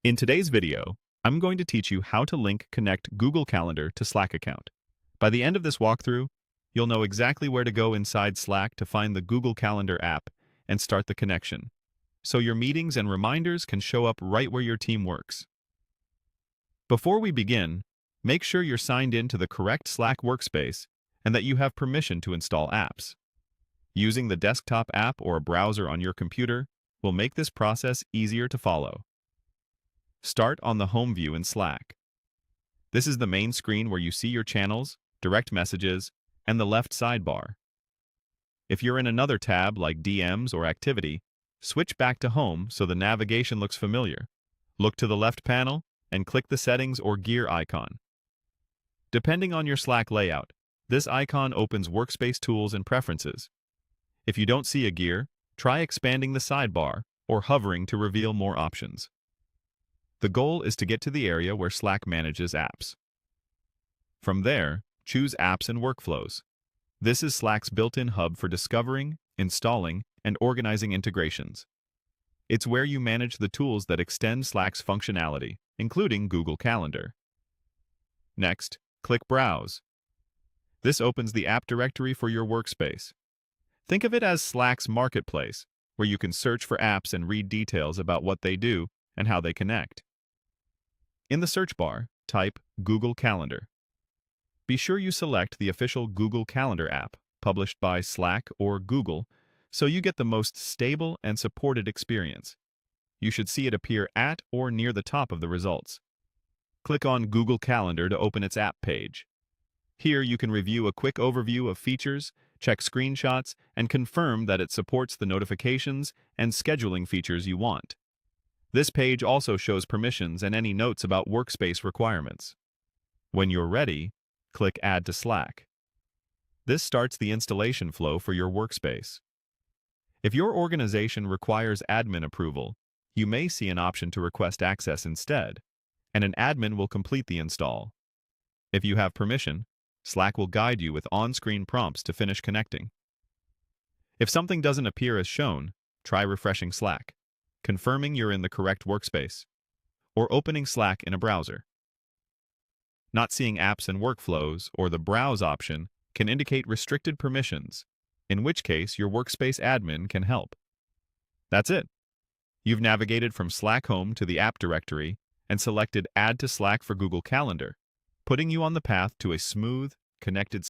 In today's video, I'm going to teach you how to connect Google Calendar to Slack account. By the end of this walkthrough, you'll know exactly where to go inside Slack to find the Google Calendar app and start the connection, so your meetings and reminders can show up right where your team works. Before we begin, make sure you're signed in to the correct Slack workspace and that you have permission to install apps. Using the desktop app or a browser on your computer will make this process easier to follow. Start on the home view in Slack. This is the main screen where you see your channels, direct messages, and the left sidebar. If you're in another tab like DMs or Activity, switch back to Home so the navigation looks familiar. Look to the left panel and click the Settings or Gear icon. Depending on your Slack layout, this icon opens Workspace tools and preferences. If you don't see a gear, try expanding the sidebar or hovering to reveal more options. The goal is to get to the area where Slack manages apps. From there, choose Apps and Workflows. This is Slack's built-in hub for discovering, installing, and organizing integrations. It's where you manage the tools that extend Slack's functionality, including Google Calendar. Next, click Browse. This opens the app directory for your workspace. Think of it as Slack's marketplace, where you can search for apps and read details about what they do and how they connect. In the search bar, type Google Calendar. Be sure you select the official Google Calendar app, published by Slack or Google, so you get the most stable and supported experience. You should see it appear at or near the top of the results. Click on Google Calendar to open its app page. Here you can review a quick overview of features, check screenshots, and confirm that it supports the notifications and scheduling features you want. This page also shows permissions and any notes about workspace requirements. When you're ready, click Add to Slack. This starts the installation flow for your workspace. If your organization requires admin approval, you may see an option to request access instead, and an admin will complete the install. If you have permission, Slack will guide you with on-screen prompts to finish connecting. If something doesn't appear as shown, try refreshing Slack, confirming you're in the correct workspace, or opening Slack in a browser. Not seeing apps and workflows or the Browse option can indicate restricted permissions, in which case your workspace admin can help. That's it. You've navigated from Slack Home to the app directory and selected Add to Slack for Google Calendar, putting you on the path to a smooth, connected